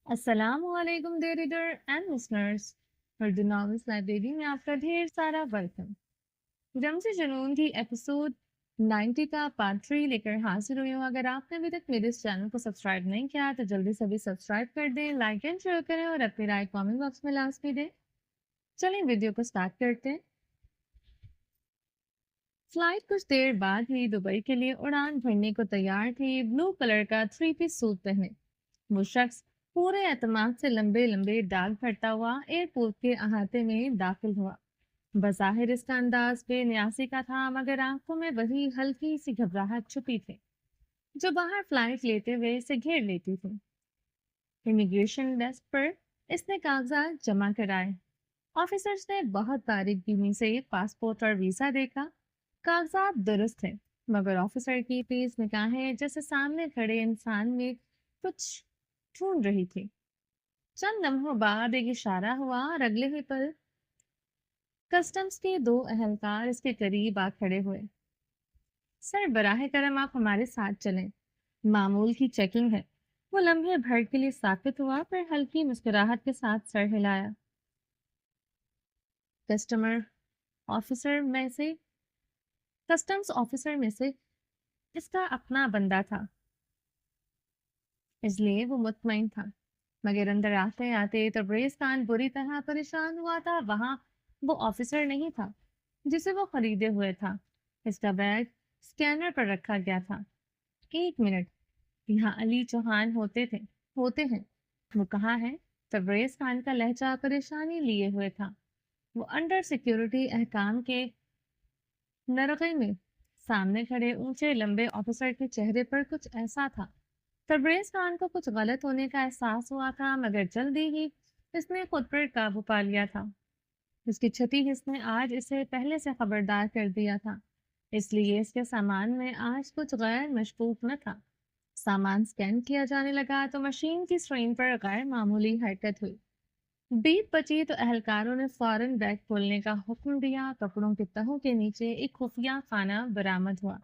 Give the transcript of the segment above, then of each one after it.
السلام علیکم dear reader and listeners, Urdu novels library میں آپ کا ڈھیر سارا ویلکم۔ رمز جنون کی ایپیسوڈ 90 کا پارٹ 3 لے کر حاضر ہوئی ہوں۔ اگر آپ نے ابھی تک میرے اس چینل کو سبسکرائب نہیں کیا تو جلدی سے بھی سبسکرائب کر دیں، لائک اینڈ شیئر کریں اور اپنی رائے کامنٹ باکس میں لازمی دیں۔ چلیں ویڈیو کو سٹارٹ کرتے ہیں۔ فلائٹ کچھ دیر بعد ہی دبئی کے لیے اڑان بھرنے کو تیار تھی۔ بلو کلر کا 3 پیس سوٹ پہنے وہ شخص پورے اعتماد سے لمبے لمبے ڈاک بھرتا ہوا ایئرپورٹ کے احاطے میں داخل ہوا۔ بظاہر اس کا انداز بے نیاسی کا تھا، مگر آنکھوں میں وہی ہلکی سی گھبراہٹ چھپی تھی جو باہر فلائٹ لیتے ہوئے اسے گھیر لیتی تھی۔ امیگریشن ڈیسک پر اس نے کاغذات جمع کرائے۔ آفیسرز نے بہت باریک بینی سے پاسپورٹ اور ویزا دیکھا۔ کاغذات درست تھے، مگر آفیسر کی تیز نگاہیں جیسے سامنے کھڑے انسان میں کچھ ڈھونڈ رہی تھی۔ چند لمحوں بعد ایک اشارہ ہوا اور اگلے ہی پل کسٹمز کے 2 اہلکار اس کے قریب آ کھڑے ہوئے۔ سر، براہ کرم آپ ہمارے ساتھ چلیں، معمول کی چیکنگ ہے۔ وہ لمحے بھر کے لیے ساکت ہوا، پھر ہلکی مسکراہٹ کے ساتھ سر ہلایا۔ کسٹمر آفیسر میں سے کسٹمز آفیسر میں سے اس کا اپنا بندہ تھا، اس لیے وہ مطمئن تھا، مگر اندر آتے آتے تبریز خان بری طرح پریشان ہوا تھا۔ وہاں وہ آفیسر نہیں تھا جسے وہ خریدے ہوئے تھا۔ اس کا بیگ سکینر پر رکھا گیا تھا۔ 1 منٹ، یہاں علی چوہان ہوتے ہیں؟ وہ کہاں ہے؟ تبریز خان کا لہجہ پریشانی لیے ہوئے تھا۔ وہ انڈر سیکیورٹی احکام کے نرغے میں سامنے کھڑے اونچے لمبے آفیسر کے چہرے پر کچھ ایسا تھا۔ تبریز خان کو کچھ غلط ہونے کا احساس ہوا تھا، مگر جلدی ہی اس نے خود پر قابو پا لیا تھا۔ اس کی چھٹی حس نے آج اسے پہلے سے خبردار کر دیا تھا، اس لیے اس کے سامان میں آج کچھ غیر مشکوک نہ تھا۔ سامان سکین کیا جانے لگا تو مشین کی اسکرین پر غیر معمولی حرکت ہوئی۔ بیپ بچی تو اہلکاروں نے فوراً بیگ کھولنے کا حکم دیا۔ کپڑوں کے تہوں کے نیچے ایک خفیہ خانہ برآمد ہوا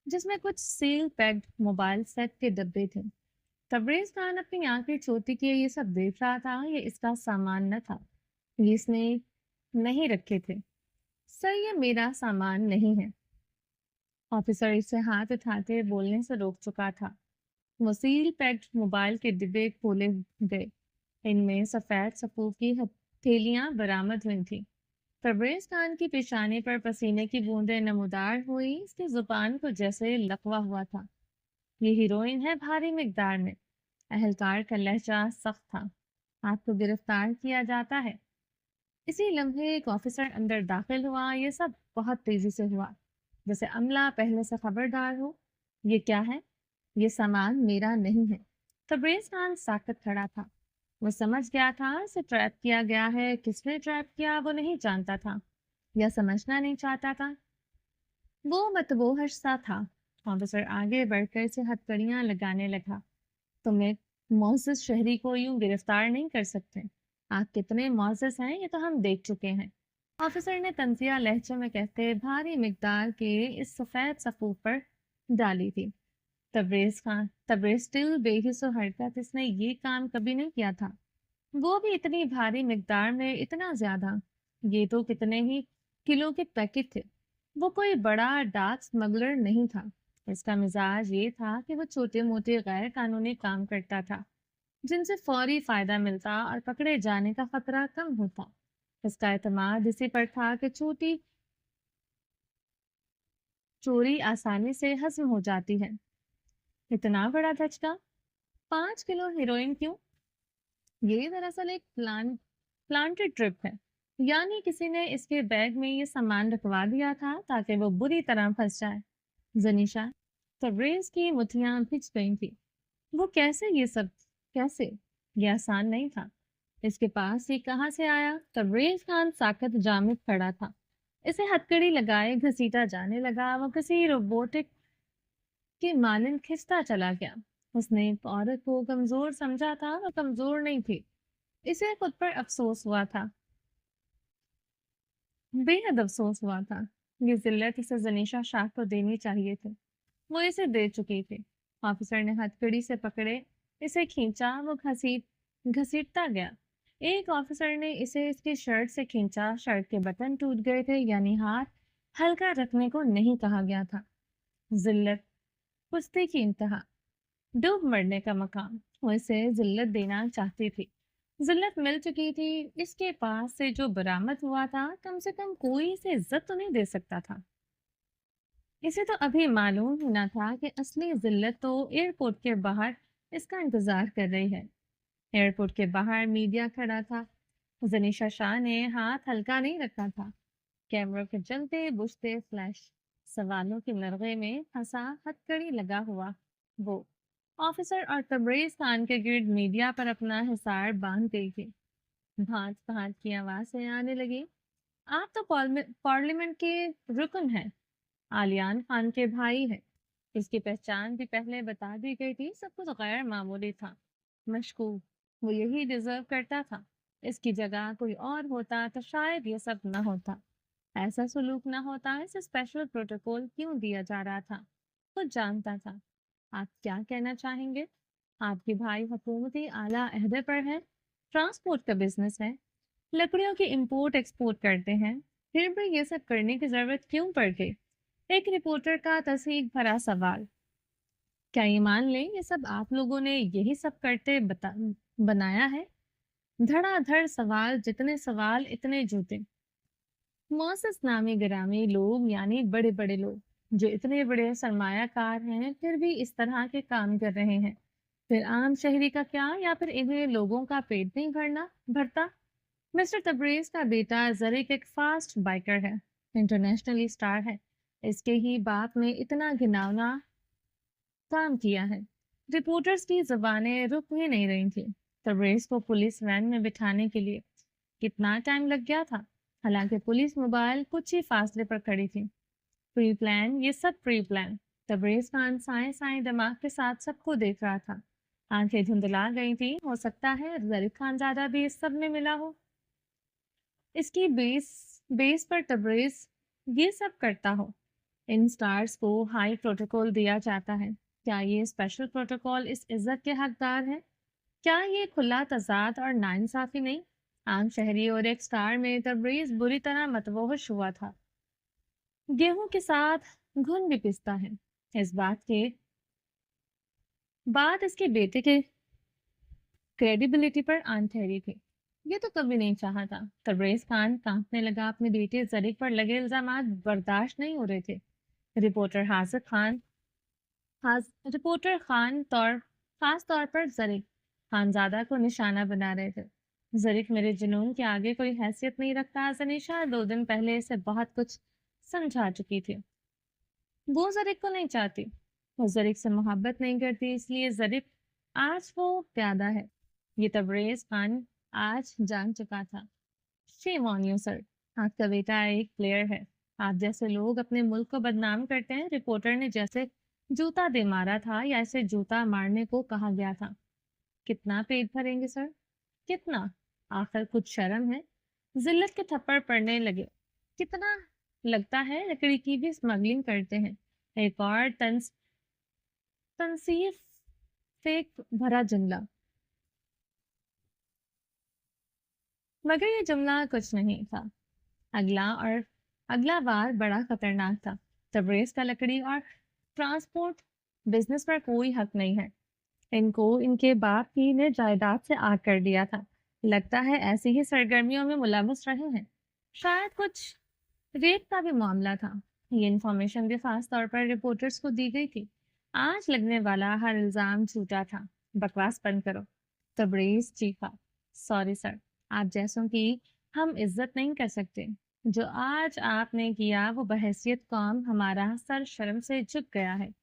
جس میں کچھ سیل پیکڈ موبائل سیٹ کے ڈبے تھے۔ تبریز خان اپنی آنکھیں چھوٹی کیے یہ سب دیکھ رہا تھا۔ یہ اس کا سامان نہ تھا، یہ اس نے نہیں رکھے تھے۔ سر، یہ میرا سامان نہیں ہے، آفیسر اسے ہاتھ اٹھاتے بولنے سے روک چکا تھا۔ وہ سیل پیکڈ موبائل کے ڈبے کھولے گئے، ان میں سفید صفوف کی ہتھیلیاں برآمد ہوئی تھیں۔ تبریز خان کی پیشانی پر پسینے کی بوندیں نمودار ہوئی، اس کی زبان کو جیسے لقوا ہوا تھا۔ یہ ہیروئن ہے بھاری مقدار میں۔ اہلکار کا لہجہ سخت تھا۔ آپ کو گرفتار کیا جاتا ہے۔ اسی لمحے ایک آفیسر اندر داخل ہوا۔ یہ سب بہت تیزی سے ہوا، جیسے عملہ پہلے سے خبردار ہو۔ یہ کیا ہے؟ یہ سامان میرا نہیں ہے۔ تبریز خان ساکت کھڑا تھا۔ وہ سمجھ گیا تھا اسے ٹریپ کیا گیا ہے۔ کس نے ٹریپ کیا وہ نہیں جانتا تھا یا سمجھنا نہیں چاہتا تھا۔ وہ متبوہش سا تھا۔ آفیسر آگے بڑھ کر اسے ہتھکڑیاں لگانے لگا۔ تم ایک معزز شہری کو یوں گرفتار نہیں کر سکتے۔ آپ کتنے معزز ہیں یہ تو ہم دیکھ چکے ہیں، آفیسر نے تنزیہ لہجے میں کہتے بھاری مقدار کے اس سفید صفوف پر ڈالی تھی۔ تبریز اسٹل بے حس و حرکت، اس نے یہ کام کبھی نہیں کیا تھا، وہ بھی اتنی بھاری مقدار میں، اتنا زیادہ۔ یہ تو کتنے ہی کلو کے پیکٹ تھے۔ وہ کوئی بڑا ڈاک سمگلر نہیں تھا۔ اس کا مزاج یہ تھا کہ وہ چھوٹے موٹے غیر قانونی کام کرتا تھا جن سے فوری فائدہ ملتا اور پکڑے جانے کا خطرہ کم ہوتا۔ اس کا اعتماد اسی پر تھا کہ چھوٹی چوری آسانی سے ہضم ہو جاتی ہے۔ اتنا بڑا دھچکا! 5 کلو ہیروئن کیوں؟ یہ دراصل ایک پلانٹڈ ٹرپ ہے، یعنی کسی نے اس کے بیگ میں یہ سامان رکھوا دیا تھا تاکہ وہ بری طرح پھنس جائے۔ زنیشا، تبریز کی مٹھیاں بھج گئی تھی۔ وہ کیسے؟ یہ آسان نہیں تھا۔ اس کے پاس یہ کہاں سے آیا؟ تبریز خان ساکت جامد کھڑا تھا، اسے ہتھکڑی لگائے گھسیٹا جانے لگا۔ وہ کسی روبوٹک کے مانند کھنچتا چلا گیا۔ اس نے ایک عورت کو کمزور سمجھا تھا، وہ کمزور نہیں تھی۔ اسے خود پر افسوس ہوا تھا، بے حد افسوس ہوا تھا۔ یہ ذلت اسے زنیشا شاہ کو دینی چاہیے تھی، وہ اسے دے چکی تھی۔ آفیسر نے ہتھکڑی سے پکڑے اسے کھینچا، وہ घसीटता गया। एक ऑफिसर ने इसे इसकी शर्ट से खींचा, शर्ट के बटन टूट गए थे, यानी हाथ हल्का रखने को नहीं कहा गया था। जिल्लत, कुश्ती की इंतहा, डूब मरने का मकाम। वो इसे जिल्लत देना चाहती थी। जिल्लत मिल चुकी थी। इसके पास से जो बरामद हुआ था, कम से कम कोई इसे इज्जत तो नहीं दे सकता था। इसे तो अभी मालूम ही ना था कि असली जिल्लत तो एयरपोर्ट के बाहर इसका इंतजार कर रही है। एयरपोर्ट के बाहर मीडिया खड़ा था। जनीशा शाह ने हाथ हल्का नहीं रखा था। कैमरों के जलते बुझते फ्लैश, सवालों के नरगे में फंसा हथकड़ी लगा हुआ वो ऑफिसर और तबरेज खान के गिर्द मीडिया पर अपना हिसार बांध गई थी। भांत भांत की आवाजें आने लगी। आप तो पार्लियामेंट के रुकन हैं, आलियान खान के भाई हैं। इसकी पहचान भी पहले बता दी गई थी। सब कुछ गैर मामूली था, मशकूक। वो यही डिजर्व करता था। इसकी जगह कोई और होता तो शायद ये सब न होता, ऐसा सलूक ना होता। इसे स्पेशल प्रोटोकॉल क्यों दिया जा रहा था, खुद जानता था। आप क्या कहना चाहेंगे? आपके भाई हुकूमती आला अहदे पर है, ट्रांसपोर्ट का बिजनेस है, लकड़ियों की इंपोर्ट एक्सपोर्ट करते हैं, फिर भी ये सब करने की जरूरत क्यों पड़ गई? एक रिपोर्टर का तस्वीर भरा सवाल। क्या ये मान लें ये सब आप लोगों ने यही सब करते बनाया है? धड़ाधड़ सवाल, जितने सवाल इतने जूते। मोअस्सिस नामी गिरामी लोग, यानी बड़े बड़े लोग जो इतने बड़े सरमायाकार हैं, फिर भी इस तरह के काम कर रहे हैं। फिर आम शहरी का क्या? या फिर इन्हें लोगों का पेट नहीं भरता? मिस्टर तबरेज का बेटा जरीक एक फास्ट बाइकर है, इंटरनेशनली स्टार है। इसके ही बाप ने इतना घिनौना काम किया है। रिपोर्टर्स की जबानें रुक ही नहीं रही थी। तबरेज को पुलिस वैन में बिठाने के लिए कितना टाइम लग गया था। हालांकि पुलिस मोबाइल कुछ ही फासले पर खड़ी थी। प्री प्लान, ये सब प्री प्लान। तबरेज खान साए साए दिमाग के साथ सबको देख रहा था। आंखें धुंधला गई थी। हो सकता है जरीफ खान ज्यादा भी इस सब में मिला हो। इसकी बेस पर तबरेज ये सब करता हो। इन स्टार्स को हाई प्रोटोकॉल दिया जाता है। क्या ये स्पेशल प्रोटोकॉल इस इज्जत के हकदार है? क्या ये खुला तजाद और नाइंसाफी नहीं? आम शहरी और एक स्टार में तबरेज बुरी तरह मतवहश हुआ था। गेहूं के साथ घुन भी पिसता है। इस बात के बाद इसके बेटे के क्रेडिबिलिटी पर आन ठहरी थी। ये तो कभी नहीं चाहा था। तबरेज खान कांपने लगा। अपने बेटे जरीक पर लगे इल्जामात बर्दाश्त नहीं हो रहे थे। रिपोर्टर हाजिर खान रिपोर्टर खास तौर पर जरीक खानजादा को निशाना बना रहे थे। जरीक मेरे जुनून के आगे कोई हैसियत नहीं रखता। जनीशा 2 दिन पहले इसे बहुत कुछ समझा चुकी थी। वो जरीक को नहीं चाहती। वो जरीक से मोहब्बत नहीं करती, इसलिए जरीक आज वो प्यादा है। ये तबरेज खान आज जान चुका था। शेम ऑन यू सर, आपका बेटा एक प्लेयर है। आप जैसे लोग अपने मुल्क को बदनाम करते हैं। रिपोर्टर ने जैसे जूता दे मारा था, या इसे जूता मारने को कहा गया था। कितना पेट भरेंगे सर, कितना? आखिर कुछ शर्म है। जिल्लत के थप्पड़ पड़ने लगे। कितना? लगता है लकड़ी की भी स्मगलिंग करते हैं। एक और तनसीफ फेक भरा जुमला। मगर ये जुमला कुछ नहीं था। अगला वार बड़ा खतरनाक था। तबरेज का लकड़ी और ट्रांसपोर्ट बिजनेस पर कोई हक नहीं है। इनको इनके बाप की ने जायदाद से आग कर दिया था। लगता है ऐसी ही सरगर्मियों में मुलविस रहे हैं। शायद कुछ रेप का भी मामला था। ये इन्फॉर्मेशन भी खास तौर पर रिपोर्टर्स को दी गई थी। आज लगने वाला हर इल्जाम झूठा था। बकवास बंद करो। तबरेज चीखा। सॉरी सर, आप जैसों की हम इज्जत नहीं कर सकते। जो आज आपने किया वो बहैसियत कौम हमारा सर शर्म से झुक गया है।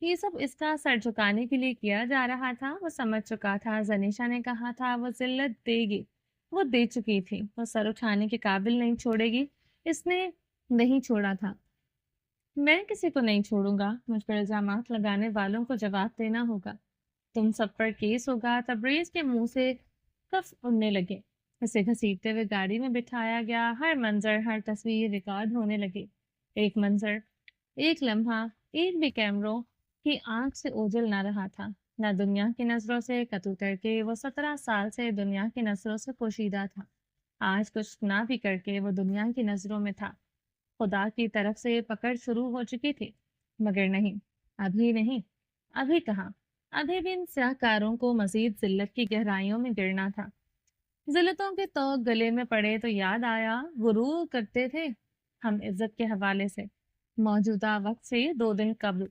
ये सब इसका सर झुकाने के लिए किया जा रहा था। वो समझ चुका था। जनीशा ने कहा था वो जिल्लत देगी, वो दे चुकी थी। वो सर उठाने के काबिल नहीं छोड़ेगी। इसने नहीं छोड़ा था। मैं किसी को नहीं छोड़ूंगा। मुझ पर इल्जामात लगाने वालों को जवाब देना होगा। तुम सब पर केस होगा। तबरेज के मुंह से कफ उड़ने लगे। उसे घसीटते हुए गाड़ी में बिठाया गया। हर मंजर, हर तस्वीर रिकॉर्ड होने लगी। एक मंजर, एक लम्हा, एक भी कैमरों की आंख से ओझल ना रहा था। نہ دنیا کی نظروں سے کتوتر کے وہ 17 سال سے دنیا کی نظروں سے پوشیدہ تھا۔ آج کچھ نہ بھی کر کے وہ دنیا کی نظروں میں تھا۔ خدا کی طرف سے پکڑ شروع ہو چکی تھی، مگر نہیں، ابھی نہیں، ابھی کہاں، ابھی بھی ان سیاہ کاروں کو مزید ذلت کی گہرائیوں میں گرنا تھا۔ ذلتوں کے توق گلے میں پڑے تو یاد آیا، غرور کرتے تھے ہم عزت کے حوالے سے موجودہ وقت سے 2 دن قبل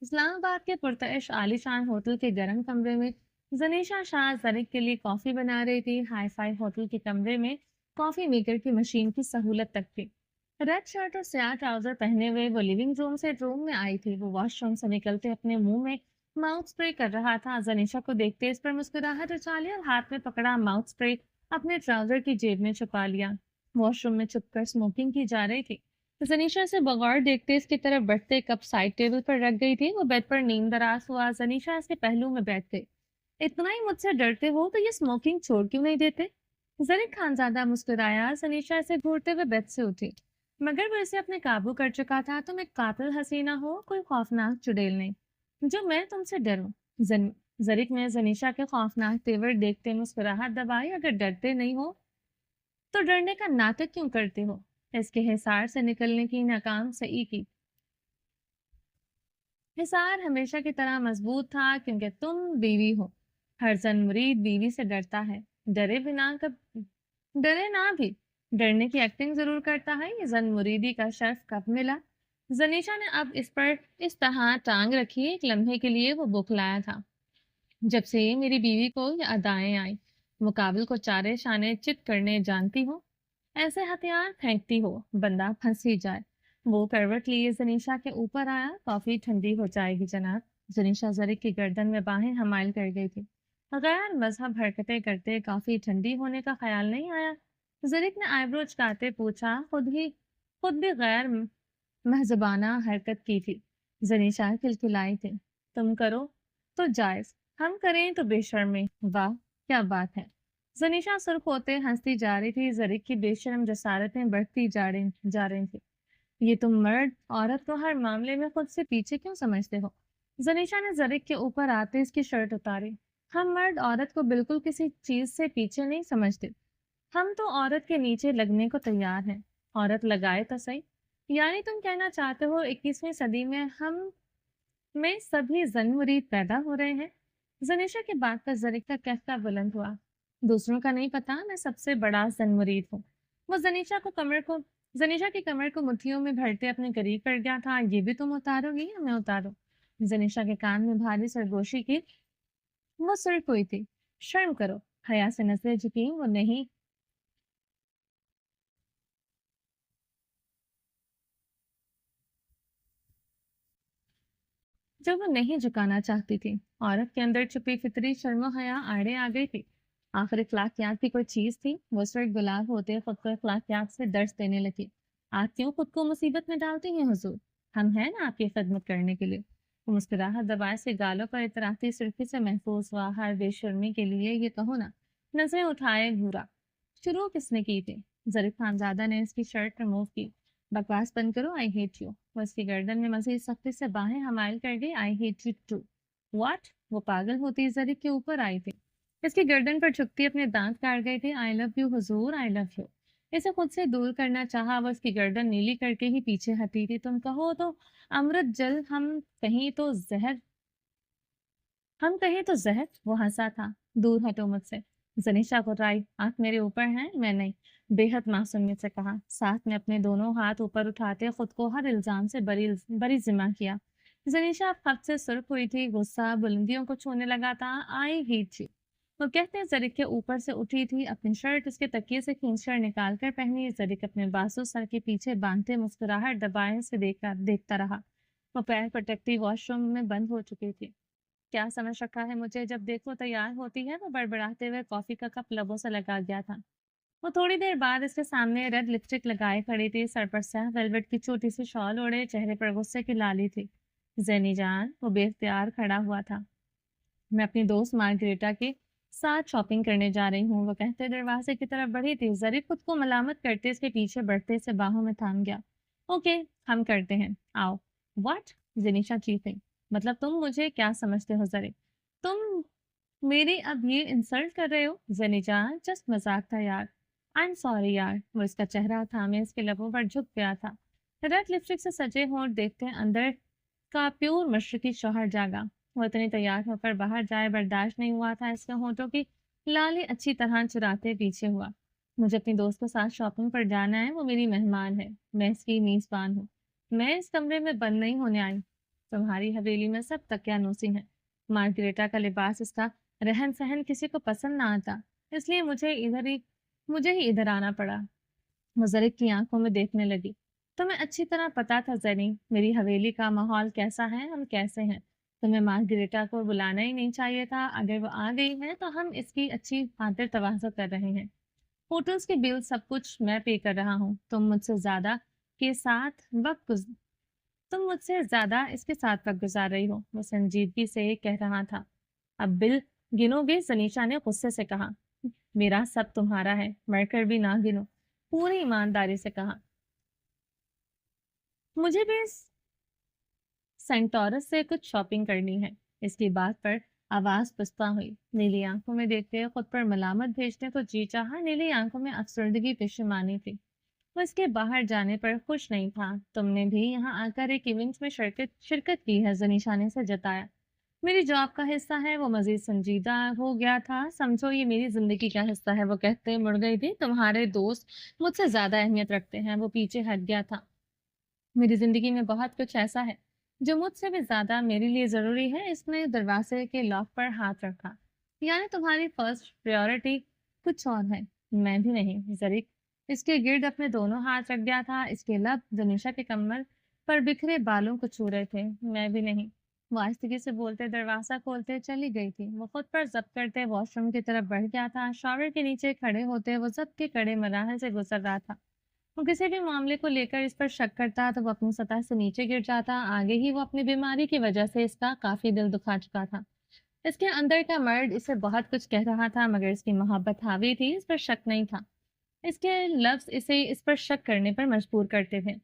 اسلام آباد کے پرتعش عالی شان ہوٹل کے گرم کمرے میں زنیشا شاہ زرک کے لیے کافی بنا رہی تھی۔ ہائی فائی ہوٹل کے کمرے میں کافی میکر کی مشین کی سہولت تک تھی۔ ریڈ شرٹ اور سیاہ ٹراؤزر پہنے ہوئے وہ لیونگ روم سے روم میں آئی تھی۔ وہ واش روم سے نکلتے اپنے منہ میں ماؤتھ اسپرے کر رہا تھا۔ زنیشا کو دیکھتے اس پر مسکراہٹ اچالی اور ہاتھ میں پکڑا ماؤتھ اسپرے اپنے ٹراؤزر کی جیب میں چھپا لیا۔ واش روم میں چھپ کر اسموکنگ کی جا رہی تھی۔ زنیشا سے بغور دیکھتے اس کی طرف بڑھتے کپ سائڈ ٹیبل پر رکھ گئی تھی۔ وہ بیڈ پر نیند دراز ہوا۔ زنیشا اس کے پہلو میں بیٹھ گئی۔ اتنا ہی مجھ سے ڈرتے ہو تو یہ اسموکنگ چھوڑ کیوں نہیں دیتے؟ زرک خانزادہ مسکرایا۔ زنیشا اسے گھورتے ہوئے بیڈ سے اٹھی، مگر وہ اسے اپنے قابو کر چکا تھا۔ تم ایک قاتل حسینہ ہو، کوئی خوفناک چڑیل نہیں جو میں تم سے ڈروں۔ زرک نے زنیشا کے خوفناک تیور دیکھتے مسکراہٹ دبائی۔ اگر ڈرتے نہیں ہو تو ڈرنے کا ناٹک کیوں کرتے ہو؟ اس کے حصار سے نکلنے کی ناکام سعی کی۔ حصار ہمیشہ کی طرح مضبوط تھا کیونکہ تم بیوی ہو۔ ہر زن مرید بیوی سے ڈرتا ہے، ڈرے نہ بھی ڈرنے کی ایکٹنگ ضرور کرتا ہے۔ یہ زن مریدی کا شرف کب ملا؟ زنیشا نے اب اس پر اس طرح ٹانگ رکھی۔ ایک لمحے کے لیے وہ بوکھلایا تھا۔ جب سے میری بیوی کو یہ ادائیں آئیں، مقابل کو چارے شانے چت کرنے جانتی ہو، ایسے ہتھیار پھینکتی ہو بندہ پھنس ہی جائے۔ وہ کروٹ لیے زنیشا کے اوپر آیا۔ کافی ٹھنڈی ہو جائے گی جناب۔ زنیشا زرک کی گردن میں باہیں حمائل کر گئی تھی۔ غیر مذہب حرکتیں کرتے کافی ٹھنڈی ہونے کا خیال نہیں آیا۔ زرک نے آئی برو چکاتے پوچھا، خود بھی غیر مہذبانہ حرکت کی تھی۔ زنیشا کھلکھلائی تھی، تم کرو تو جائز، ہم کریں تو بے شرمی۔ واہ کیا بات ہے۔ زنیشا سرخ ہوتے ہنستی جا رہی تھی۔ زرک کی بے شرم جسارتیں بڑھتی جا رہی تھی۔ یہ تم مرد عورت کو ہر معاملے میں خود سے پیچھے کیوں سمجھتے ہو؟ زنیشا نے زرک کے اوپر آتے اس کی شرٹ اتاری۔ ہم مرد عورت کو بالکل کسی چیز سے پیچھے نہیں سمجھتے، ہم تو عورت کے نیچے لگنے کو تیار ہیں۔ عورت لگائے تو صحیح۔ یعنی تم کہنا چاہتے ہو 21ویں صدی میں ہم میں سبھی زن مرید پیدا ہو رہے ہیں؟ زنیشا کی بات پر زرک کا کہتا بلند ہوا، دوسروں کا نہیں پتا، میں سب سے بڑا زن مرید ہوں۔ وہ زنیشا کی کمر کو مٹھیوں میں بھرتے اپنے قریب کر گیا تھا۔ یہ بھی تم اتارو گی یا میں اتاروں؟ زنیشا کے کان میں بھاری سرگوشی کی۔ وہ سرک ہوئی تھی۔ شرم کرو۔ حیا سے نظریں جھکی۔ وہ نہیں جھکانا چاہتی تھی۔ عورت کے اندر چھپی فطری شرم و حیا آڑے آ گئی تھی۔ آخر اخلاقیات کی کوئی چیز تھی؟ وہ سرک گلاب ہوتے خود کو اخلاقیات سے درس دینے لگی۔ آپ کیوں خود کو مصیبت میں ڈالتی ہیں حضور؟ ہم ہیں نا آپ کی خدمت کرنے کے لیے۔ وہ مسکراہٹ دبائے سے گالوں پر اطراحتی سرخی سے محفوظ ہوا۔ ہر بے شرمی کے لیے یہ کہو نا۔ نظریں اٹھائے گھورا۔ شروع کس نے کی تھی؟ زرک خانزادہ نے اس کی شرٹ ریموو کی۔ بکواس بند کرو، آئی ہیٹ یو۔ وہ اس کی گردن میں مزید سختی سے باہیں حمائل کر گئی۔ I hate you too. What? وہ پاگل ہوتی زرک کے اوپر آئی تھی۔ اس کی گردن پر جھکتی اپنے دانت کاٹ گئی تھی۔ آئی لو یو حضور، آئی لو یو۔ اسے خود سے دور کرنا چاہا۔ وہ اس کی گردن نیلی کر کے ہی پیچھے ہٹی تھی۔ تم کہو تو امرت جل، ہم کہیں تو زہر۔ وہ ہنسا تھا۔ دور ہٹو مجھ سے۔ زنیشا گھبرائی۔ آنکھ میرے اوپر ہیں، میں نہیں۔ بے حد معصومیت سے کہا۔ ساتھ میں اپنے دونوں ہاتھ اوپر اٹھاتے خود کو ہر الزام سے بری ذمہ کیا۔ زنیشا خط سے سرخ ہوئی تھی۔ غصہ بلندیوں کو چھونے لگا تھا۔ آئی ہیٹ یو، وہ کہتے زرک کے اوپر سے اٹھی تھی۔ اپنی شرٹ اس کے تکیے سے کھینچ کر نکال کر پہنی۔ زرک اپنے بازو سر کے پیچھے باندھتے مسکراہٹ دبائے سے دیکھتا رہا۔ وہ پیر پٹکتی واش روم میں بند ہو چکی تھی۔ کیا سمجھ رکھا ہے مجھے؟ جب دیکھو تیار ہوتی ہے۔ وہ بڑبڑاتے ہوئے کافی کا کپ لبوں سے لگا گیا تھا۔ وہ تھوڑی دیر بعد اس کے سامنے ریڈ لپسٹک لگائے کھڑی تھی۔ سر پر سیاہ ویلوٹ کی چھوٹی سی شال اوڑے، چہرے پر غصے کی لالی تھی۔ زینی جان، وہ بے اختیار کھڑا ہوا تھا، میں اپنی دوست مارگریٹا کے ساتھ شاپنگ کرنے جا رہی ہوں۔ وہ کہتے دروازے کی طرف بڑھی تھی۔ زرک خود کو ملامت کرتے اس کے پیچھے بڑھتے سے باہوں میں تھام گیا۔ اوکے، ہم کرتے ہیں، آؤ۔ واٹ؟ زنیشا چیخی۔ مطلب تم مجھے کیا سمجھتے ہو زرک؟ तुम मेरी अब ये इंसल्ट कर रहे हो? ज़नी जान, जस्ट मज़ाक था यार। आई एम सॉरी यार। वो इसका चेहरा थामे इसके लबों पर झुक गया था। रेड लिपस्टिक से सजे होंठ देखते अंदर का प्योर मशरकी शौहर जागा। वो इतनी तैयार होकर बाहर जाए बर्दाश्त नहीं हुआ था। इसके होठों की लाली अच्छी तरह चुराते पीछे हुआ। मुझे अपनी दोस्त के साथ शॉपिंग पर जाना है, वो मेरी मेहमान है, मैं इसकी मेज़बान हूँ। मैं इस कमरे में बंद नहीं होने आई। तुम्हारी हवेली में सब तकियानूसी हैं। मार्गरेटा का लिबास, इसका रहन सहन किसी को पसंद ना आता, इसलिए मुझे ही इधर आना पड़ा। मुज़रिक की आंखों में देखने लगी। तुम्हें अच्छी तरह पता था ज़नी, मेरी हवेली का माहौल कैसा है, हम कैसे हैं। तुम्हें मार्गरेटा को बुलाना ही नहीं चाहिए था। अगर वो आ गई है तो हम इसकी अच्छी खातिर तवाज़ो कर रहे हैं। होटल्स के बिल सब कुछ मैं पे कर रहा हूँ। के साथ वक्त गुज तुम मुझसे ज़्यादा इसके साथ वक्त गुजार रही हो। वो संजीदगी से कह रहा था। अब बिल गिनोगे? सनीशा ने गुस्से से कहा। मेरा सब तुम्हारा है, मरकर भी ना गिनो। पूरी ईमानदारी से कहा। मुझे भी इस सेंटोरस से कुछ शॉपिंग करनी है। इसकी बात पर आवाज पुस्ता हुई। नीली आंखों में देखते हुए खुद पर मलामत भेजने को जी चाहा। नीली आंखों में अफसरदगी पेशमानी थी। वो इसके बाहर जाने पर खुश नहीं था। तुमने भी यहाँ आकर एक इवेंट में शिरकत शिरकत की है, जनीशा ने से जताया। मेरी जॉब का हिस्सा है। वो मजीद संजीदा हो गया था। समझो ये मेरी जिंदगी का हिस्सा है, वो कहते मुड़ गई थी। तुम्हारे दोस्त मुझसे ज्यादा अहमियत रखते हैं। वो पीछे हट गया था। मेरी जिंदगी में बहुत कुछ ऐसा है जो मुझसे भी ज्यादा मेरे लिए जरूरी है। इसने दरवाजे के लॉक पर हाथ रखा। यानी तुम्हारी फर्स्ट प्रायोरिटी कुछ और है। मैं भी नहीं। जरीक इसके गिर्द अपने दोनों हाथ रख दिया था। इसके लब धनुषा के कमर पर बिखरे बालों को छू रहे थे। मैं भी नहीं। वो आहिस्तगी से बोलते दरवाजा खोलते चली गई थी। वो खुद पर जब्त करते वॉशरूम की तरफ बढ़ गया था। शॉवर के नीचे खड़े होते वो जब्त के कड़े मराहल से गुजर रहा था। वो किसी भी मामले को लेकर इस पर शक करता तो वो अपनी सतह से नीचे गिर जाता। आगे ही वो अपनी बीमारी की वजह से इसका काफी दिल दुखा चुका था। इसके अंदर का मर्द इसे बहुत कुछ कह रहा था, मगर इसकी मोहब्बत हावी थी, इस पर शक नहीं था। इसके लफ्ज इसे इस पर शक करने पर मजबूर करते थे।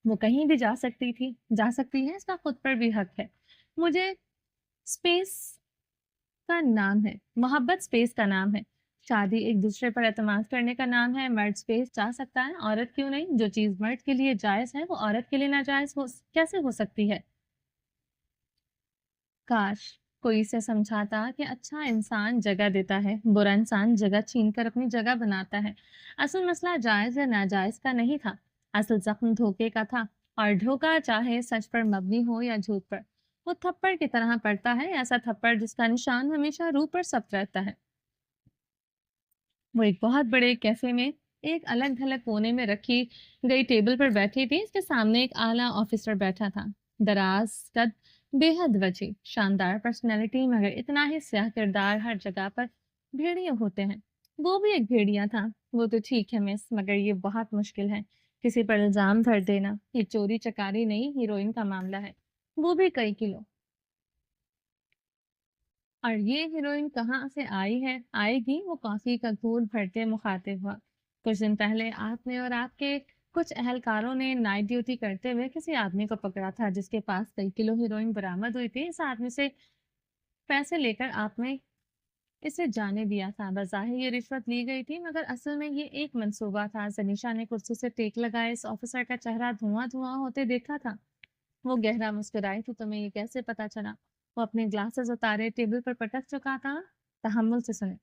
वो कहीं भी जा सकती है, इसका खुद पर भी हक है। मुझे स्पेस का नाम है। मोहब्बत स्पेस का नाम है। शादी एक दूसरे पर एतमाद करने का नाम है। मर्द स्पेस जा सकता है, औरत क्यों नहीं? जो चीज मर्द के लिए जायज है वो औरत के लिए नाजायज कैसे हो सकती है? काश कोई इसे समझाता कि अच्छा इंसान जगह देता है, बुरा इंसान जगह छीन कर अपनी जगह बनाता है। असल मसला जायज या नाजायज का नहीं था। असल जख्म धोखे का था। और धोखा चाहे सच पर मबनी हो या झूठ पर, वो थप्पड़ की तरह पड़ता है। ऐसा थप्पड़ जिसका निशान हमेशा रूह पर सख्त रहता है। वो एक बहुत बड़े कैफे में एक अलग थलग कोने में रखी गई टेबल पर बैठी थी। इसके सामने एक आला ऑफिसर बैठा था। दराज कद, बेहद वजी, शानदार पर्सनैलिटी, मगर इतना ही स्याह किरदार। हर जगह पर भेड़िए होते हैं। वो भी एक भेड़िया था। वो तो ठीक है मिस, मगर ये बहुत मुश्किल है किसी पर इल्जाम धर देना। ये चोरी चकारी नहीं, हीरोइन का मामला है, वो भी कई किलो। और ये हीरोइन कहाँ से आई है, आएगी? वो कॉफी का घूंट भरते मुखातिब हुआ। कुछ दिन पहले आपने और आपके कुछ अहलकारों ने नाइट ड्यूटी करते हुए किसी आदमी को पकड़ा था, जिसके पास कई किलो हीरोइन बरामद हुई थी। इस आदमी से पैसे लेकर आपने इसे जाने दिया था। बज़ाहिर ये रिश्वत ली गई थी, मगर असल में ये एक मंसूबा था। जनीशा ने कुर्सी से टेक लगाए इस ऑफिसर का चेहरा धुआं धुआं होते देखा था। वो गहरा मुस्कुराई। तो तुम्हें ये कैसे पता चला? वो अपने ग्लासेस उतारे टेबल पर पटक चुका था। तहम्मुल से सुने,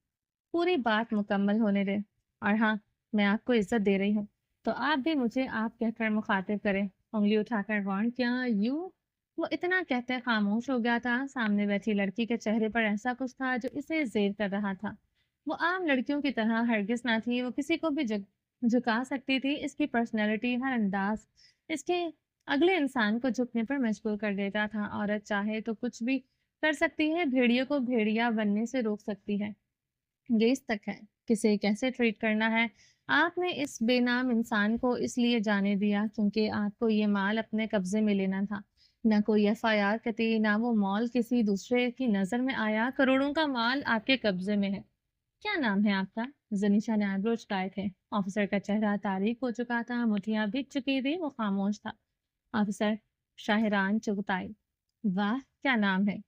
पूरी बात मुकम्मल होने दे। और हाँ, मैं आपको इज्जत दे रही हूँ, तो आप भी मुझे आप कहकर मुखातिब करें। उंगली उठाकर वार्न किया। यू? वो इतना कहते खामोश हो गया था। सामने बैठी लड़की के चेहरे पर ऐसा कुछ था जो इसे जेर कर रहा था। वो आम लड़कियों की तरह हरगिज ना थी। वो किसी को भी झुका सकती थी। इसकी पर्सनैलिटी, हर अंदाज इसके अगले इंसान को झुकने पर मजबूर कर देता था। औरत चाहे तो कुछ भी कर सकती है, भेड़िए को भेड़िया बनने से रोक सकती है। ये इस तक है, किसे कैसे ट्रीट करना है। आपने इस बेनाम इंसान को इसलिए जाने दिया क्योंकि आपको ये माल अपने कब्जे में लेना था। ना कोई एफआईआर कटी, ना वो मॉल किसी दूसरे की नजर में आया। करोड़ों का माल आपके कब्जे में है। क्या नाम है आपका? जनीशा ने आईब्रो उचकाए थे। ऑफिसर का चेहरा तारीक हो चुका था, मुठियां भीग चुकी थी। वो खामोश था। ऑफिसर शाहरान चुगताई। वाह, क्या नाम है!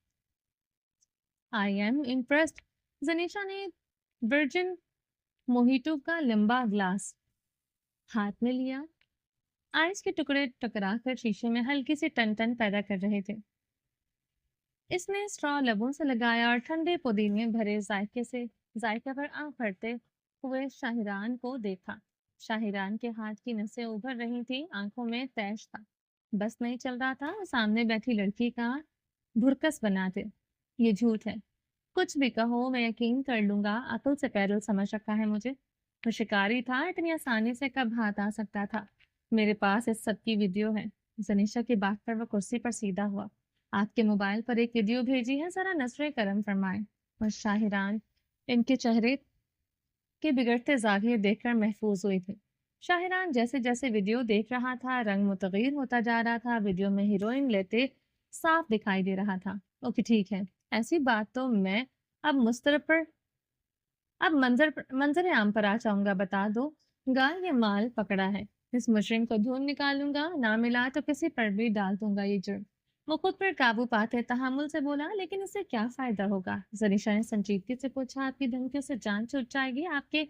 I am impressed. जनीशा ने वर्जिन मोहिटो का लंबा ग्लास हाथ में लिया। आइस के टुकड़े टकराकर शीशे में हल्की सी टन टन पैदा कर रहे थे। इसने स्ट्रॉ लबों से लगाया और ठंडे पुदीने भरे जायके पर आंख भरते हुए शाहिरान को देखा। शाहिरान के हाथ की नसें उभर रही थी, आंखों में तैश था। बस नहीं चल रहा था, सामने बैठी लड़की का भुरकस बनाते। ये झूठ है, कुछ भी कहो मैं यकीन कर लूंगा, अकल से पैरों समझ रखा है मुझे। वो शिकारी था, इतनी आसानी से कब हाथ आ सकता था। मेरे पास इस सब की वीडियो है। जनीशा की बात पर वो कुर्सी पर सीधा हुआ। आपके मोबाइल पर एक वीडियो भेजी है, जरा नजरे करम फरमाएं। और शाहिरान इनके चेहरे के बिगड़ते जाहिर देखकर महफूज हुए थे। शाहिरान जैसे जैसे वीडियो देख रहा था, रंग मुतगीर होता जा रहा था। वीडियो में हीरोइन लेते साफ दिखाई दे रहा था। ओके ठीक है, ऐसी बात तो मैं अब मुस्तरब पर अब मंजर आम पर आ जाऊंगा, बता दो। गाल ये माल पकड़ा है, इस मुजरिम को ढूंढ निकालूंगा, ना मिला तो किसी पर भी डाल दूंगा ये जुर्म। वो खुद पर काबू पाते तहामुल से बोला, लेकिन इससे क्या फायदा होगा? जनीशा ने संजीदगी से पूछा, आपकी धमकियों से जान छूट जाएगी आपके?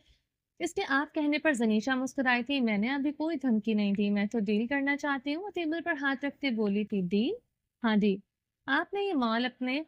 इसके आप कहने पर जनीशा मुस्कुराई थी। मैंने अभी कोई धमकी नहीं दी, मैं तो डील करना चाहती हूँ। वो टेबल पर हाथ रखते बोली थी, डील? हाँ डी। आपने ये माल अपने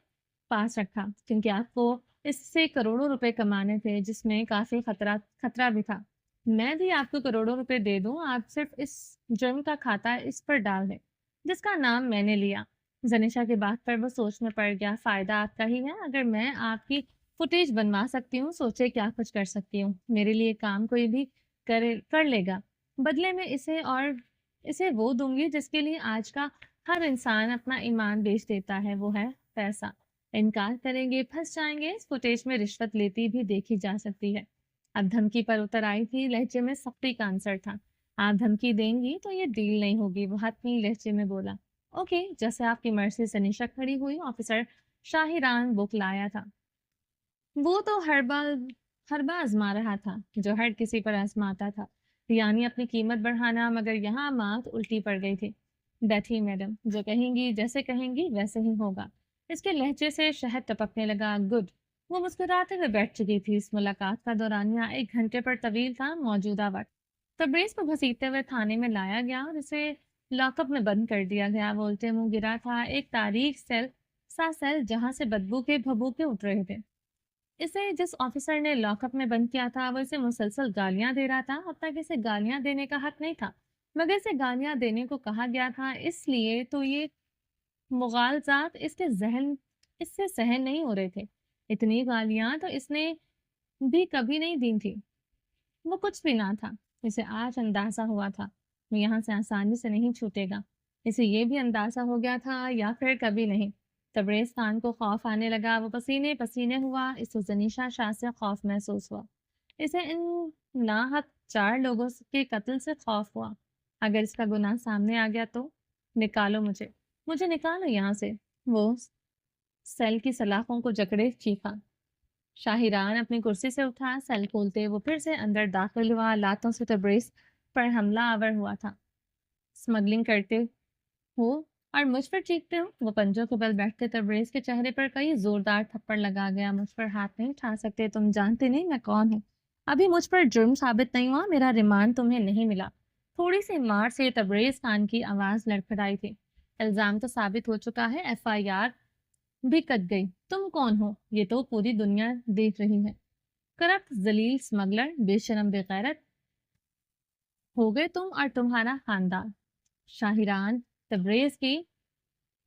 पास रखा क्योंकि आपको इससे करोड़ों रुपए कमाने थे, जिसमें काफी खतरा भी था। मैं भी आपको करोड़ों रुपए दे दूं, आप सिर्फ इस जुर्म का खाता इस पर डाल दें जिसका नाम मैंने लिया। जनीशा की बात पर वो सोच में पड़ गया। फायदा आपका ही है, अगर मैं आपकी फुटेज बनवा सकती हूँ, सोचे क्या कुछ कर सकती हूँ। मेरे लिए काम कोई भी कर लेगा, बदले में इसे वो दूंगी जिसके लिए आज का हर इंसान अपना ईमान बेच देता है, वो है पैसा। इनकार करेंगे फंस जाएंगे। इस फुटेज में रिश्वत लेती भी देखी जा सकती है। अब धमकी पर उतर आई थी, लहजे में सख्ती का आंसर था। आप धमकी देंगी तो ये डील नहीं होगी, वो हतमी लहजे में बोला। ओके, जैसे आपकी मर्जी से। निशा खड़ी हुई। ऑफिसर शाहिरान बुक लाया था। वो तो हर बार आजमा रहा था जो हर किसी पर आजमाता था, यानी अपनी कीमत बढ़ाना, मगर यहाँ बात उल्टी पड़ गई थी। बैठी मैडम, जो कहेंगी जैसे कहेंगी वैसे ही होगा। इसके लहजे से शहद टपकने लगा। गुड। वो मुस्कुराते हुए बैठ चुकी थी। इस मुलाकात का दौरानिया 1 घंटे पर तवील था। मौजूदा वक्त तबरेज को घसीटते हुए थाने में लाया गया और इसे लॉकअप में बंद कर दिया गया। वो उल्टे मुंह गिरा था, एक तारीख सेल जहां से बदबू के भभूके उठ रहे थे। इसे जिस ऑफिसर ने लॉकअप में बंद किया था, वो इसे मुसलसल गालियां दे रहा था। अब तक इसे गालियां देने का हक नहीं था, मगर इसे गालियां देने को कहा गया था, इसलिए तो ये मुगालजात इससे सहन नहीं हो रहे थे। इतनी गालियां तो इसने भी कभी नहीं दी थी। वो कुछ भी ना था। इसे आज अंदाजा हुआ था वो यहाँ से आसानी से नहीं छूटेगा। इसे ये भी अंदाजा हो गया था, या फिर कभी नहीं। तबरेज खान को खौफ आने लगा। वो पसीने पसीने हुआ। इसे जनीशा शाह से खौफ महसूस हुआ। इसे इन नाहक 4 लोगों के कत्ल से खौफ हुआ। अगर इसका गुनाह सामने आ गया तो निकालो मुझे निकालो यहाँ से। वो सेल की सलाखों को जकड़े चीखा। शाहिरान अपनी कुर्सी से उठा। सेल खोलते वो फिर से अंदर दाखिल हुआ। लातों से तबरेज पर हमला आवर हुआ था। स्मगलिंग करते हो और मुझ पर चीखते हो? वो पंजों के बल बैठते तबरेज के चेहरे पर कई जोरदार थप्पड़ लगा गया। मुझ पर हाथ नहीं उठा सकते, तुम जानते नहीं मैं कौन हूँ। अभी मुझ पर जुर्म साबित नहीं हुआ, मेरा रिमांड तुम्हें नहीं मिला। थोड़ी सी मार से तबरेज खान की आवाज लड़खड़ाई थी। इल्जाम तो साबित हो चुका है, FIR भी कट गई। तुम कौन हो ये तो पूरी दुनिया देख रही है। करप्ट, जलील, स्मगलर, बेशरम, बेगैरत हो गए तुम और तुम्हारा खानदान। शाहिरान तबरेज की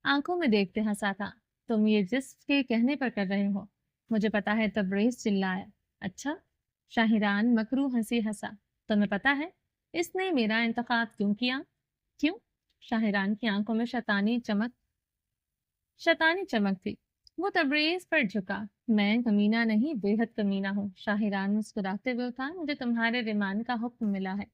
आंखों में देखते हंसा था। तुम ये जिसके कहने पर कर रहे हो। मुझे पता है, तबरेज चिल्लाया। अच्छा? शाहिरान मकरू हंसी हंसा। तुम्हें पता है इसने मेरा इंतखाब क्यों किया? क्यों? शाहिरान की आंखों में शैतानी चमक थी। वो तबरेज पर झुका। मैं कमीना नहीं, बेहद कमीना हूँ। शाहिरान मुस्कुराते हुए उठा। मुझे तुम्हारे रिमांड का हुक्म मिला है।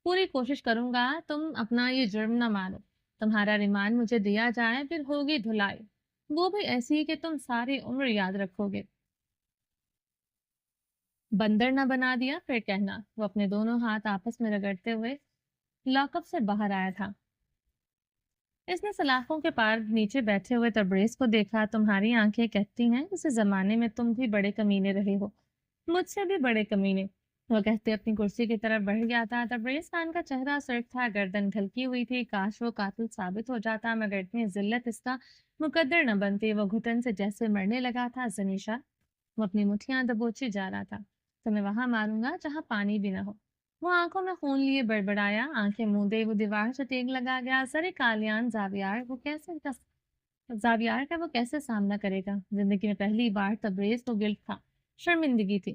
पूरी कोशिश करूंगा तुम अपना ये जुर्म न मानो। तुम्हारा रिमांड मुझे दिया जाए, फिर होगी धुलाई, वो भी ऐसी कि तुम सारी उम्र याद रखोगे। बंदर न बना दिया फिर कहना। वो अपने दोनों हाथ आपस में रगड़ते हुए लॉकअप से बाहर आया था। اس نے سلاخوں کے پار نیچے بیٹھے ہوئے تبریز کو دیکھا۔ تمہاری آنکھیں کہتی ہیں اسی زمانے میں تم بھی بڑے کمینے رہے ہو، مجھ سے بھی بڑے کمینے، وہ کہتے اپنی کرسی کی طرف بڑھ گیا تھا۔ تبریز خان کا چہرہ سرخ تھا، گردن ڈھلکی ہوئی تھی۔ کاش وہ قاتل ثابت ہو جاتا، مگر اتنی ذلت اس کا مقدر نہ بنتی۔ وہ گھٹن سے جیسے مرنے لگا تھا۔ زنیشا، وہ اپنی مٹھیاں دبوچی جا رہا تھا، تمہیں وہاں ماروں گا جہاں پانی بھی نہ ہو۔ وہ آنکھوں میں خون لیے بڑبڑایا، آنکھیں موندے وہ دیوار سے ٹیک لگا گیا۔ سر کالیان زاویار کا وہ کیسے سامنا کرے گا؟ زندگی میں پہلی بار تبریز کو گلٹ تھا، شرمندگی تھی،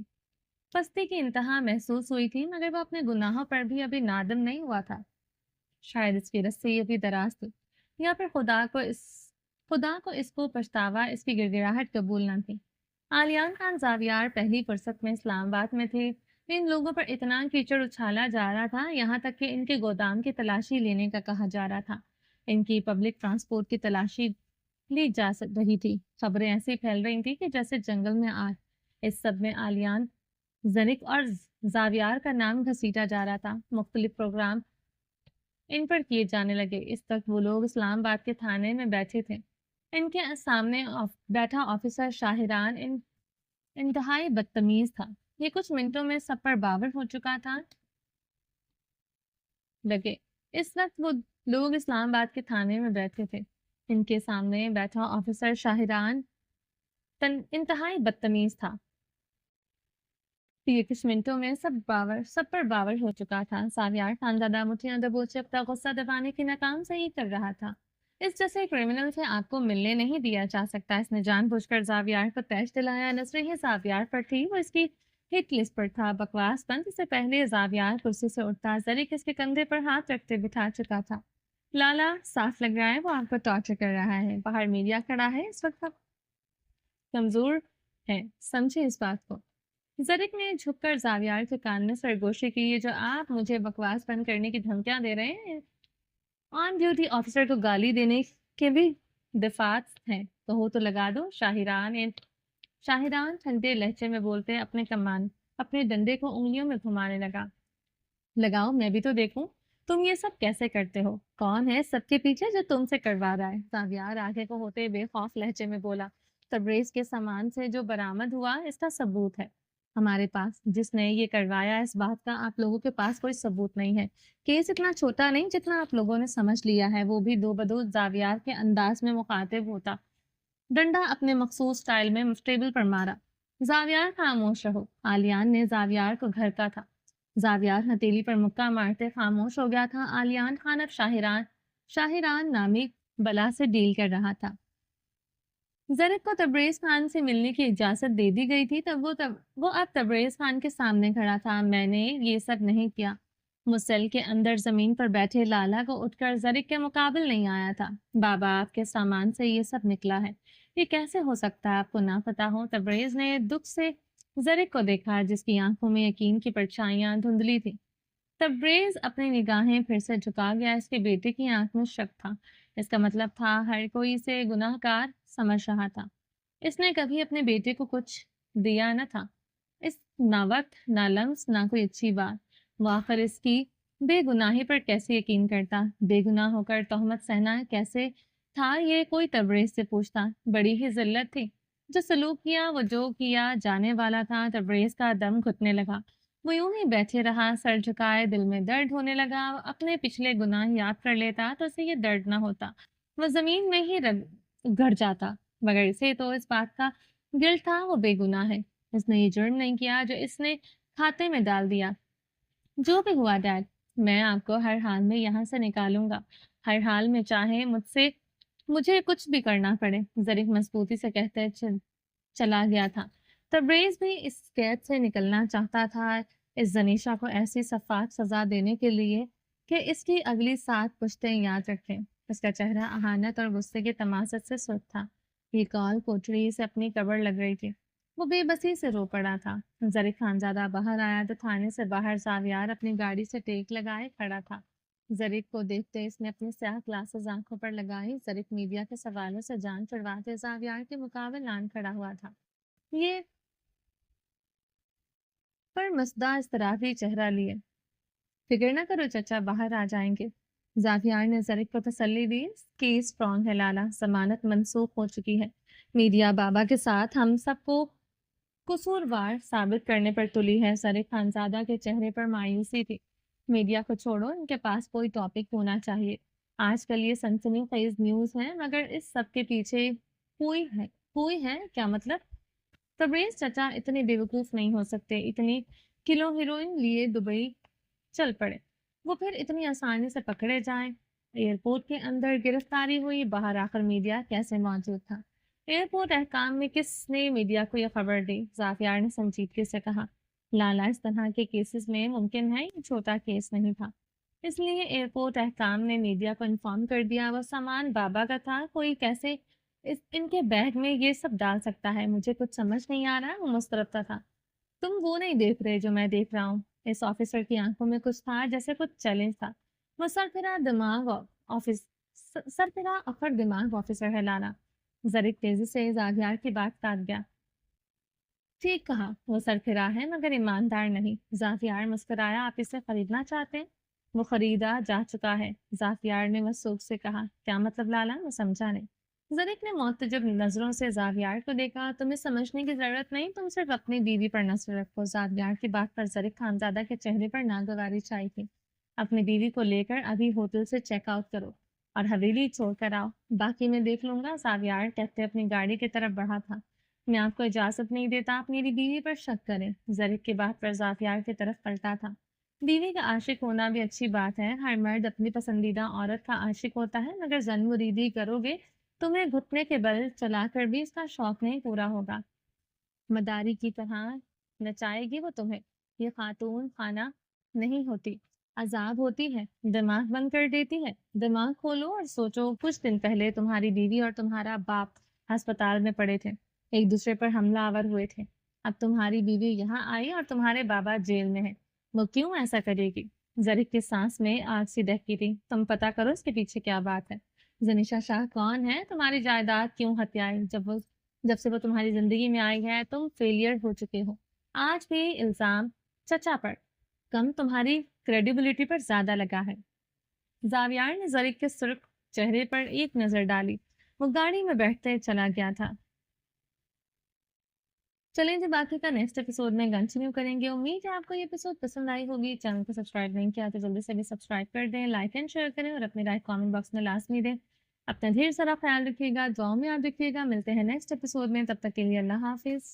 پستی کی انتہا محسوس ہوئی تھی، مگر وہ اپنے گناہوں پر بھی ابھی نادم نہیں ہوا تھا۔ شاید اس کی رسی ابھی دراز تھی، یا پھر خدا کو اس کو پچھتاوا، اس کی گڑگڑاہٹ قبول نہ تھی۔ آلیان خان زاویار پہلی فرصت میں اسلام آباد میں تھے۔ ان لوگوں پر اتنا کیچڑ اچھالا جا رہا تھا، یہاں تک کہ ان کے گودام کی تلاشی لینے کا کہا جا رہا تھا۔ ان کی پبلک ٹرانسپورٹ کی تلاشی لی جا رہی تھی۔ خبریں ایسی پھیل رہی تھی کہ جیسے جنگل میں آگ۔ اس سب میں آلیان، زنک اور زاویار کا نام گھسیٹا جا رہا تھا۔ مختلف پروگرام ان پر کیے جانے لگے۔ اس وقت وہ لوگ اسلام آباد کے تھانے میں بیٹھے تھے۔ ان کے سامنے بیٹھا آفیسر شاہران انتہائی بدتمیز تھا۔ یہ کچھ منٹوں میں سب پر باور ہو چکا تھا۔ اس وقت وہ لوگ اسلام آباد کے تھانے میں بیٹھے تھے۔ ان کے سامنے بیٹھا آفیسر شاہران انتہائی بدتمیز تھا۔ یہ کچھ منٹوں میں سب پر باور ہو چکا تھا۔ زاویار خانزادہ مٹھیاں دبوچے اپنا غصہ دبانے کی ناکام صحیح کر رہا تھا۔ اس جیسے کرمنل سے آپ کو ملنے نہیں دیا جا سکتا۔ اس نے جان بوجھ کر زاویار کو تیش دلایا۔ نظریں ہی زاویار پر تھی، وہ اس کی ہٹ لسٹ پر تھا۔ بکواس بند سے پہلے زاویار کرسی سے اٹھتا، زریک اس کے کندھے پر ہاتھ رکھتے بٹھا چکا تھا۔ لالا، صاف لگ رہا ہے وہ آپ کو ٹارچر کر رہا ہے۔ باہر میڈیا کھڑا ہے، اس وقت آپ کمزور ہے، سمجھے اس بات کو۔ زرک نے جھک کر زاویار کے کان میں سرگوشی کی۔ یہ جو آپ مجھے بکواس بند کرنے کی دھمکیاں دے رہے ہیں، آن ڈیوٹی آفیسر کو گالی دینے کے بھی دفعات ہیں، کہو تو لگا دو۔ شاہران ٹھنڈے لہجے میں بولتے اپنے ڈنڈے کو انگلیوں میں گھمانے لگا۔ لگاؤ، میں بھی تو دیکھوں تم یہ سب کیسے کرتے ہو۔ کون ہے سب کے پیچھے جو تم سے کروا رہا ہے؟ زاویار آگے کو ہوتے بے خوف لہجے میں بولا، تبریز کے سامان سے جو برآمد ہوا اس کا ثبوت ہے ہمارے پاس۔ جس نے یہ کروایا اس بات کا آپ لوگوں کے پاس کوئی ثبوت نہیں ہے۔ کیس اتنا چھوٹا نہیں جتنا آپ لوگوں نے سمجھ لیا ہے۔ وہ بھی دو بدو زاویار کے انداز میں مخاطب ہوتا، ڈنڈا اپنے مخصوص سٹائل میں ٹیبل پر مارا۔ زاویار خاموش رہو۔ آلیان نے زاویار کو گھر کا تھا۔ زاویار ہتھیلی پر مکہ مارتے خاموش ہو گیا تھا۔ آلیان خان اب شاہران نامی بلا سے ڈیل کر رہا تھا۔ زرک کو تبریز خان سے ملنے کی اجازت دے دی گئی تھی، وہ اب تبریز خان کے سامنے کھڑا تھا۔ میں نے یہ سب نہیں کیا۔ مسل کے اندر زمین پر بیٹھے لالا کو اٹھ کر زرک کے مقابل نہیں آیا تھا۔ بابا، آپ کے سامان سے یہ سب نکلا ہے، یہ کیسے ہو سکتا ہے آپ کو نہ پتا ہو؟ تبریز نے دکھ سے زرک کو دیکھا، جس کی آنکھوں میں یقین کی پرچھائیاں دھندلی تھی۔ تبریز اپنی نگاہیں پھر سے جھکا گیا۔ اس کے بیٹے کی آنکھ میں شک تھا۔ اس کا مطلب تھا ہر کوئی اسے گناہ گار سمجھ رہا تھا۔ اس نے کبھی اپنے بیٹے کو کچھ دیا نہ تھا، اس نہ وقت، نہ لمس، نہ کوئی اچھی بات۔ وہ آخر اس کی بے گناہی پر کیسے یقین کرتا؟ بے گناہ ہو کر تہمت سہنا کیسے تھا، یہ کوئی تبریز سے پوچھتا۔ بڑی ہی ذلت تھی۔ جو سلوک کیا، وہ جو کیا جانے والا تھا۔ تبریز کا دم گھٹنے لگا۔ وہ یوں ہی بیٹھے رہا، سر جھکائے، دل میں درد ہونے لگا۔ اپنے پچھلے گناہ یاد کر لیتا تو اسے یہ درد نہ ہوتا، وہ زمین میں ہی گڑ جاتا۔ مگر اسے تو اس بات کا گلٹ تھا وہ بے گناہ ہے۔ اس نے یہ جرم نہیں کیا جو اس نے کھاتے میں ڈال دیا۔ جو بھی ہوا ڈیڈ، میں آپ کو ہر حال میں یہاں سے نکالوں گا، ہر حال میں، چاہے مجھے کچھ بھی کرنا پڑے، زرک مضبوطی سے کہتے چلا گیا تھا۔ تبریز بھی اس قید سے نکلنا چاہتا تھا، اس زنیشا کو ایسی شفاف سزا دینے کے لیے کہ اس کی اگلی 7 پشتیں یاد رکھیں۔ اس کا چہرہ اہانت اور غصے کے تماثر سے سرخ تھا۔ یہ کال کوٹری سے اپنی قبر لگ رہی تھی۔ وہ بے بسی سے رو پڑا تھا۔ زرک خانزادہ باہر آیا تو تھانے سے باہر زاویار اپنی گاڑی سے ٹیک لگائے کھڑا تھا۔ زرک کو دیکھتے اس نے اپنی سیاہ گلاسز آنکھوں پر لگائی۔ زرک میڈیا کے سوالوں سے جان چھڑواتے زاویار کے مقابل آن کھڑا ہوا تھا۔ یہ پر مسدہ اضطرابی چہرہ لیے، فکر نہ کرو چچا، باہر آ جائیں گے۔ ज़ाफ़ियार ने ज़रीक को तसल्ली दी, केस स्ट्रॉन्ग है लाला, ज़मानत मंसूख हो चुकी है। मीडिया बाबा के साथ हम सबको कसूरवार साबित करने पर तुली है। ज़रीक खानज़ादा के चेहरे पर मायूसी थी। मीडिया को छोड़ो, इनके पास कोई टॉपिक होना चाहिए। आजकल ये सनसनीखेज़ न्यूज़ है, मगर इस सब के पीछे कोई है क्या मतलब? तबरेज़ चाचा इतने बेवकूफ़ नहीं हो सकते, इतनी किलो हेरोइन लिए दुबई चल पड़े। वो फिर इतनी आसानी से पकड़े जाएँ। एयरपोर्ट के अंदर गिरफ्तारी हुई, बाहर आकर मीडिया कैसे मौजूद था? एयरपोर्ट अहकाम में किसने मीडिया को ये खबर दी? ज़ाफ़ियार ने संजीदगी से कहा। लाला, इस तरह के केसेस में मुमकिन है ये छोटा केस नहीं था। इसलिए एयरपोर्ट अहकाम ने मीडिया को इन्फॉर्म कर दिया। वो सामान बाबा का था, कोई कैसे इनके बैग में ये सब डाल सकता है? मुझे कुछ समझ नहीं आ रहा है। वो मुस्कुराता था। तुम वो नहीं देख रहे जो मैं देख रहा हूँ। इस ऑफिसर की आंखों में कुछ था, जैसे कुछ चैलेंज था। वो सरफिरा अफर दिमाग ऑफिसर है लाला। जरीक तेजी से जागियार की बात काट गया। ठीक कहा, वो सरफिरा है मगर ईमानदार नहीं। जाफियार मुस्कुराया। आप इसे खरीदना चाहते हैं? वो खरीदा जा चुका है, जाफियार ने मसूक से कहा। क्या मतलब लाला? वो समझा नहीं। जरीक ने मुतजब नजरों से जावियार को देखा। तुम्हें समझने की जरूरत नहीं, तुम सिर्फ अपनी बीवी पर नजर रखो। जावियार की बात पर जरीक खानजादा के चेहरे पर नागवारी छाई थी। अपनी बीवी को लेकर अभी होटल से चेकआउट करो और हवेली छोड़ कर आओ, बाकी मैं देख लूंगा। जावियार कहते अपनी गाड़ी की तरफ बढ़ा था। मैं आपको इजाजत नहीं देता आप मेरी बीवी पर शक करें। जरीक की बात पर जाफियार की तरफ पलटा था। बीवी का आशिक होना भी अच्छी बात है। हर मर्द अपनी पसंदीदा औरत का आशिक होता है, मगर जन मुरीदी करोगे तुम्हें घुटने के बल चलाकर भी इसका शौक नहीं पूरा होगा। मदारी की तरह नचाएगी वो तुम्हें। ये खातून खाना नहीं होती, अजाब होती है, दिमाग बंद कर देती है। दिमाग खोलो और सोचो, कुछ दिन पहले तुम्हारी बीवी और तुम्हारा बाप अस्पताल में पड़े थे, एक दूसरे पर हमलावर हुए थे। अब तुम्हारी बीवी यहाँ आई और तुम्हारे बाबा जेल में है। वो क्यों ऐसा करेगी? जरीक की सांस में आग सी दहकी थी। तुम पता करो इसके पीछे क्या बात है। जनीशा शाह कौन है? तुम्हारी जायदाद क्यों हत्याई? जब से वो तुम्हारी जिंदगी में आई है तुम फेलियर हो चुके हो। आज भी इल्जाम चचा पर कम, तुम्हारी क्रेडिबिलिटी पर ज्यादा लगा है। जावियार ने जरीक के सुर्ख चेहरे पर एक नजर डाली। वो गाड़ी में बैठते चला गया था। चलें जी, बाकी का नेक्स्ट एपिसोड में कंटिन्यू करेंगे। उम्मीद है आपको ये एपिसोड पसंद आई होगी। चैनल को सब्सक्राइब नहीं किया तो जल्दी से भी सब्सक्राइब कर दें, लाइक एंड शेयर करें और अपनी राय कमेंट बॉक्स में लाजमी दें। अपना ढेर सारा ख्याल रखिएगा, दुआओं में याद रखिएगा। मिलते हैं नेक्स्ट एपिसोड में, तब तक के लिए अल्लाह हाफिज़।